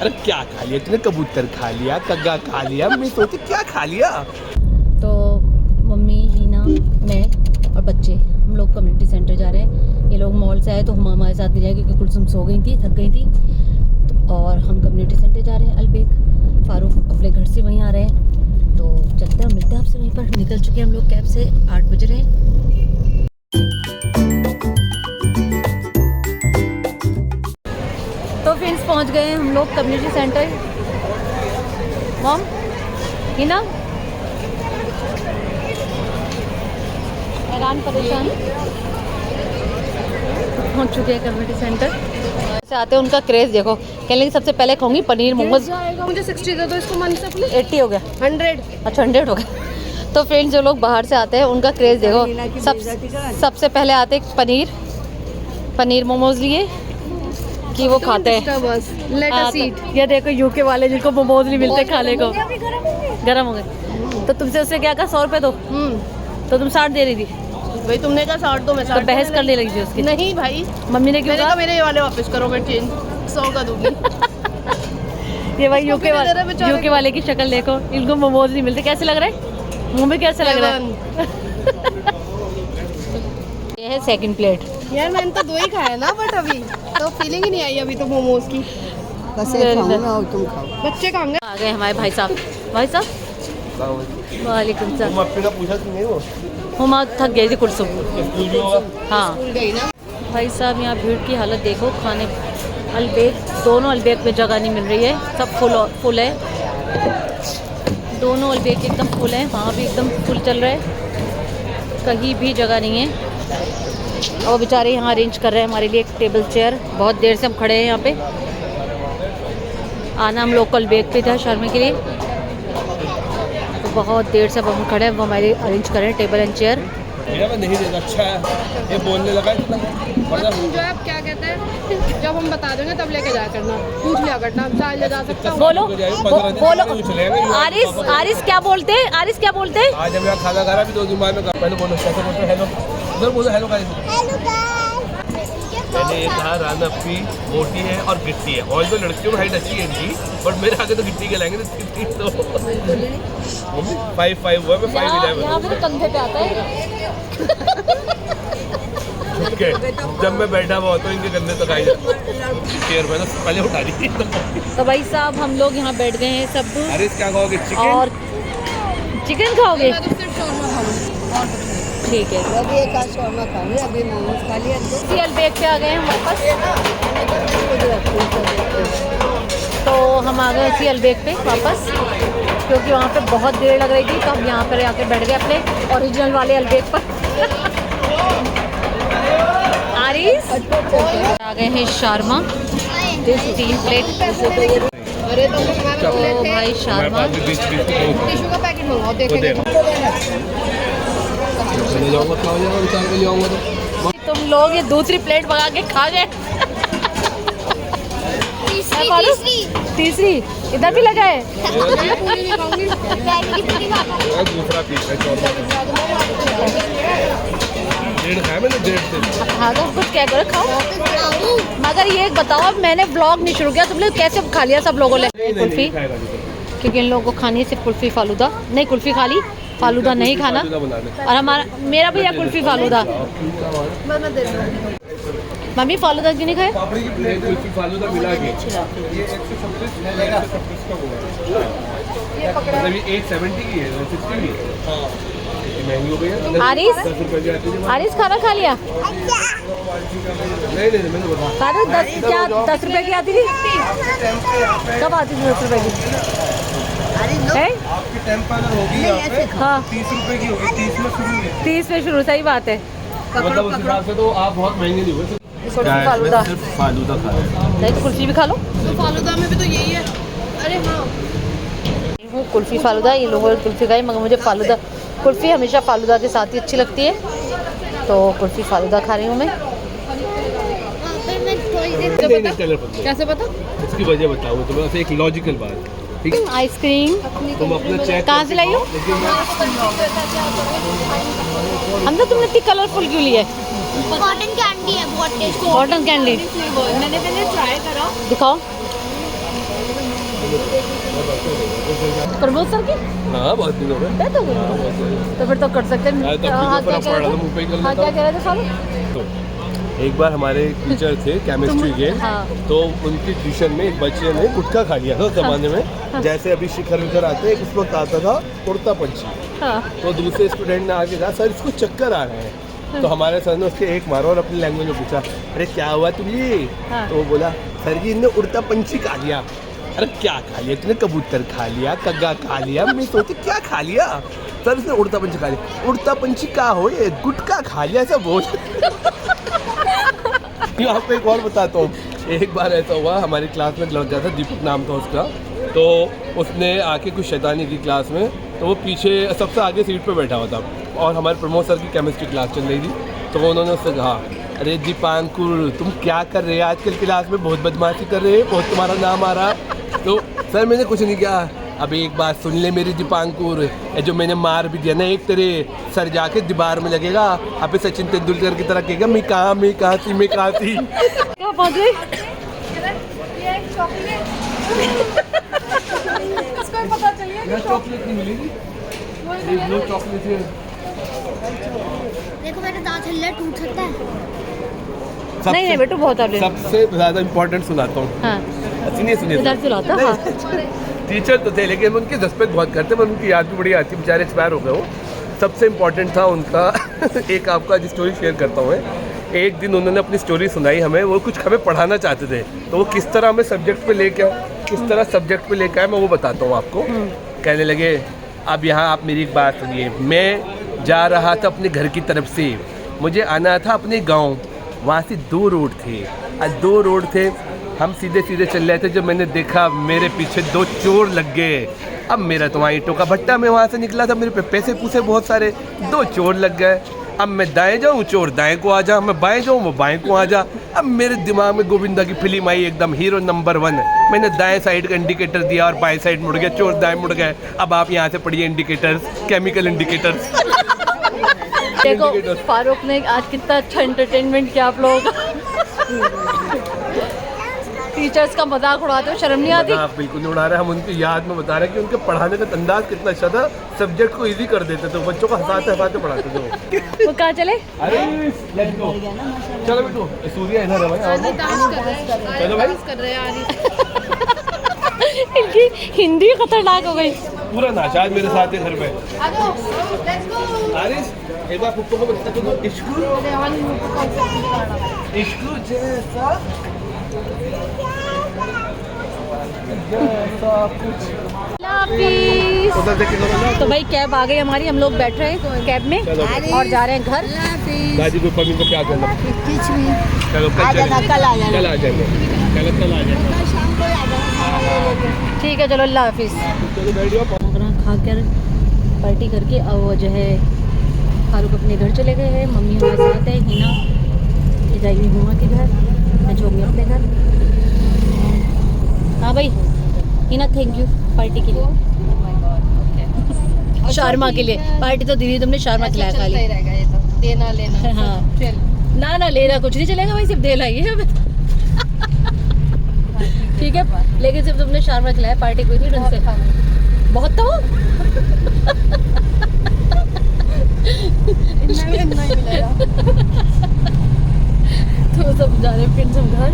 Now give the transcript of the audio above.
अरे क्या खा लिया तूने? कबूतर खा लिया, कग्गा खा लिया, मैं सोची क्या खा लिया। तो मम्मी, हीना, मैं और बच्चे हम लोग कम्युनिटी सेंटर जा रहे हैं। ये लोग मॉल से आए तो हम हमारे साथ नहीं आए क्योंकि कुलसुम सो गई थी, थक गई थी। और हम कम्युनिटी सेंटर जा रहे हैं अलबेग। फारूक अपने घर से वहीं आ रहे हैं। तो चलते हैं, मिलते हैं आपसे वहीं पर। निकल चुके हैं हम लोग कैब से, 8 बज रहे हैं। तो फ्रेंड्स पहुंच गए हैं हम लोग कम्युनिटी सेंटर। मॉम, हीना हैरान परेशान पहुंच चुके हैं कम्युनिटी सेंटर से। आते हैं, उनका क्रेज़ देखो। कहने की सबसे पहले खाऊंगी पनीर मोमोज। मुझे 60 दे दो इसको मन से प्लीज। 80 हो गया, 100। अच्छा 100 हो गया। तो फ्रेंड्स जो लोग बाहर से आते हैं उनका क्रेज़ देखो। सबसे पहले आते पनीर मोमोज लिए कि वो खाते हैं। ये देखो यूके वाले जिनको मोमोज नहीं मिलते खाने को, गर्म हो गए। तो तुमसे उससे क्या कहा, 100 रुपये दो, तो तुम 60 दे रही थी भाई। तुमने कहा 60 दो, मैं 60 तो बहस करने लगी थी उसकी। नहीं भाई, मम्मी ने क्यों कहा? मेरे वाले वापस करो, मैं चेंज 100 का दूंगी। ये भाई यूके वाले की शक्ल देखो, इनको मोमोज नहीं मिलते। कैसे लग रहा है मुंह में, कैसे लग रहा है? ये है सेकंड प्लेट। यार मैंने तो 2 ही खाया ना, बट अभी तो फीलिंग ही नहीं आई अभी तो मोमोज की। तुम खाओ, बच्चे खाएंगे। आ गए हमारे भाई साहब। भाई साहब वालेकुम सलाम। पूछा कि नहीं वो हुमा थक गई थी कुलसुम। हाँ स्कूल गई ना भाई साहब, यहाँ भीड़ की हालत देखो। खाने अलबेग, दोनों अलबेग में जगह नहीं मिल रही है, सब फुल है। दोनों अलबेग एकदम फुल है, वहाँ भी एकदम फुल चल रहा है, कहीं भी जगह नहीं है। और बेचारे यहाँ अरेंज कर रहे हैं हमारे लिए एक टेबल चेयर। बहुत देर से हम खड़े हैं यहाँ पे। आना हम लोग अलबेग पे था शर्मा के लिए, तो बहुत देर से अब हम खड़े हैं। वो हमारे अरेंज कर रहे हैं टेबल एंड चेयर। नहीं देगा, अच्छा है ये बोलने लगा इतना। जो है, आप क्या कहते हैं, जब हम बता देंगे तब लेके जाया करना, पूछ लिया करना, चाहे ले जा सकता हूँ। बोलो आरिस क्या बोलते हैं? आरिस क्या बोलते हैं? आज हम यहाँ खाना खा रहा, 2 दिन बाद में पहले बोलो, कैसे बोलते हेलो, उधर बोलो हेलो गाइस। मैंने ये कहा राना अपनी मोटी है और गिट्टी है, और तो लड़कियों में हाइट अच्छी है इनकी, बट मेरे आगे तो गिट्टी के लाएंगे तो 5'5" हुआ, मैं 5'11" यहाँ पे तो कंधे पे आता है। Okay. जब मैं बैठा हुआ तो इनके कंधे तक आई चेयर में, पहले उठा दी। तो भाई साहब हम लोग यहाँ बैठ गए हैं सब। अरे क्या खाओगे, चिकन? और चिकन खाओगे? मैं तो सिर्फ शौरमा खाऊंगी और कुछ नहीं। ठीक है। अभी एक आज शौरमा खाऊंगी, अभी मोमोज खा लिया। इसी अलबेग पे आ गए हैं वापस। तो हम आ गए इसी अलबेग पे वापस, क्योंकि वहाँ पे बहुत देर लग रही थी, तो हम यहाँ पर आके बैठ गए अपने ओरिजिनल वाले अलबेग पर। आरिस आ गए हैं शारमा, 3 प्लेट। अरे तो भाई शारमा टिश्यू का पैकेट मंगाओ, देखेंगे। तुम लोग ये दूसरी प्लेट मंगा के खा गए। तीसरी इधर भी लगा है। दूसरा पीस है, हाँ तो कुछ क्या करो, खाओ। मगर ये एक बताओ, अब मैंने ब्लॉग नहीं शुरू किया, तुमने कैसे खा लिया सब लोगों ने कुल्फी? क्योंकि इन लोगों को खानी है सिर्फ कुल्फी फालूदा। नहीं, कुल्फी खा ली, फालूदा नहीं खाना। और मेरा भैया कुल्फी फालूदा। मम्मी फालूदा क्यों नहीं खाए? आरिस खाना खा लिया? नहीं मैंने बताया 10 रुपए की आती थी? कब आती थी 10 रुपए की? आपकी टेम्पर होगी यहाँ पे, हाँ 30 रुपए की होगी, 30 में शुरू है। 30 में शुरू, सही बात है। मतलब उस हिसाब से तो आप बहुत महंगे नहीं हुए। फालूदा सिर्फ फालूदा खा रहे हैं। नहीं तो कुल्फी भी खा लो। तो फालूदा में भी तो यही है। अरे हाँ, वो कुल्फी फालूदा, ये लोगों ने कुल्फी खाई, मगर मुझे फालूदा, कुल्फी हमेशा फालूदा के साथ ही अच्छी लगती है, तो कुल्फी फालूदा खा रही हूँ मैं। कैसे पता? इसकी वजह बताऊँ तो मैं एक लॉजिकल बात, ठीक है? आइसक्रीम तुम अपना चेक कहाँ से लाई हो? अंदर तुमने इतनी कलरफुल क्यों ली है? कॉटन कैंडी है, बहुत टेस्टी। कॉटन कैंडी मैंने पहले ट्राई करा। दिखाओ। प्रमोद सर की हाँ बहुत दिन हो गए। डेथ हो गई? हाँ, बहुत दिन। तो फिर तो कर सकते हैं। हाँ, तब भी तो हाँ, फर्क पड़ रहा था, मुंह पे ही कर हाँ, लेता। क्या कह रहे थे साले? तो एक बार हमारे टीचर थे केमिस्ट्री के, हाँ। तो उनकी ट्यूशन में एक बच्चे ने गुटखा खा लिया था उस जमाने में। जैसे अभी शिखर विखर आते हैं, उस वक्त आता था उड़ता पंछी। हाँ। तो दूसरे स्टूडेंट ने आके कहा सर इसको चक्कर आ रहे हैं। तो हमारे सर ने उसके एक मारा और अपनी लैंग्वेज में पूछा अरे क्या हुआ तुझे? हाँ। तो वो बोला सर जी इनने उड़ता पंछी खा लिया। अरे क्या खा लिया तूने? कबूतर खा लिया, कग्गा खा लिया। मैं सोची क्या खा लिया? सर इसने उड़ता पंछी खा लिया। उड़ता पंछी क्या हो ये? गुटखा खा लिया ऐसा बोल। यहाँ पे एक और बताता हूँ। एक बार ऐसा हुआ, हमारी क्लास में एक लड़का था, दीपक नाम था उसका। तो उसने आके कुछ शैतानी की क्लास में, तो वो पीछे सबसे आगे सीट पे बैठा हुआ था और हमारे प्रमोद सर की केमिस्ट्री क्लास चल रही थी। तो उन्होंने उससे कहा अरे दीपांकुर तुम क्या कर रहे हैं आजकल क्लास में? बहुत बदमाशी कर रहे हैं, बहुत तुम्हारा नाम आ रहा। तो सर मैंने कुछ नहीं किया। अब एक बात सुन ले मेरी दीपांकुर, ये जो मैंने मार भी दिया ना एक तेरे सर जाके दीवार में लगेगा। अभी सचिन तेंदुलकर की तरह कहेगा मैं कहाँ थी। क्या बात है? इसको भी पता चलिए कि चॉकलेट नहीं मिलेगी, चॉकलेट है। देखो मेरे दांत हिल रहे, टूट सकता है। नहीं बेटू बहुत आ रहे हैं। सबसे ज़्यादा इम्पोर्टेंट सुनाता हूँ। हाँ। सुनिए इधर से लाता। हाँ। टीचर तो थे लेकिन उनकी रिस्पेक्ट बहुत करते, पर उनकी याद भी बड़ी आती, बेचारे एक्सपायर हो गए वो। सबसे इम्पोर्टेंट था उनका एक आपका स्टोरी शेयर करता हूँ मैं। एक दिन उन्होंने अपनी स्टोरी सुनाई हमें, वो कुछ हमें पढ़ाना चाहते थे, तो वो किस तरह हमें सब्जेक्ट पे लेके आए मैं वो बताता हूँ आपको। कहने लगे अब यहाँ आप मेरी एक बात सुनिए, मैं जा रहा था अपने घर की तरफ से, मुझे आना था अपने गाँव, वहाँ से 2 रोड थे और 2 रोड थे, हम सीधे सीधे चल रहे थे, जब मैंने देखा मेरे पीछे 2 चोर लग गए। अब मेरा तो वहाँ ईंटों का भट्टा, मैं वहाँ से निकला था, मेरे पे पैसे पूसे बहुत सारे, 2 चोर लग गए। अब मैं दाएं जाऊँ चोर दाएं को आ जा, मैं बाएं जाऊँ वो बाएं को आ जा। अब मेरे दिमाग में गोविंदा की फिल्म आई एकदम, हीरो नंबर 1। मैंने दाएं साइड का इंडिकेटर दिया और बाएं साइड मुड़ गया, चोर दाएं मुड़ गए। अब आप यहाँ से पढ़िए इंडिकेटर्स, केमिकल इंडिकेटर्स। देखो फारूक ने आज कितना अच्छा एंटरटेनमेंट किया आप लोगों का। टीचर्स का मजाक उड़ाते हो, शर्म नहीं आती? आप बिल्कुल नहीं उड़ा रहे, हम उनकी याद में बता रहे हैं कि उनके पढ़ाने का अंदाज कितना अच्छा था, सब्जेक्ट को इजी कर देते थे, बच्चों को हंसाते पढ़ाते थे वो। वो कहाँ चले? अरे let's go। चलो बेटू, सूर्य इधर है भाई, आओ। डांस कर रहे हैं, चलो भाई। डांस कर रहे हैं आरिश। इनकी हिंदी खतरनाक हो गई। पूरा नाच आज मेरे साथ है घर पे। आ जाओ, लेट्स गो। आरिश एक बार पुप्पो को बता दो, इश्क जैसा कुछ। उधर देख के करो ना। तो भाई कैब आ गई हमारी, हम लोग बैठ रहे हैं कैब में और जा रहे हैं घर। दादी को पम्मी को क्या करना? कुछ भी चलो आ जाना, कल आ जाना। कल आ जाएंगे, कल आ जाएंगे। शाम को आ जाना। ठीक है चलो, अल्लाह हाफिज़। चलो बैठ जाओ। खाना खा कर पार्टी करके अब वो जो है फारूक अपने घर चले गए हैं, मम्मी हमारे साथ है, हिना ये जाएगी हुआ के घर, मैं जाऊँगी अपने घर। हाँ भाई हिना, थैंक यू पार्टी के लिए, शारमा के लिए। पार्टी तो दीदी तुमने शारमा खिलाया खाली। चलता ही रहेगा ये तो, देना लेना। हाँ चल ना लेना कुछ नहीं चलेगा भाई, सिर्फ दे लाइए हमें। ठीक है, लेकिन सिर्फ तुमने शारमा खिलाया, पार्टी कोई नहीं ढंग से। बहुत था वो। इतना भी नहीं मिलेगा। तो सब जा रहे हैं फ्रेंड्स हम घर।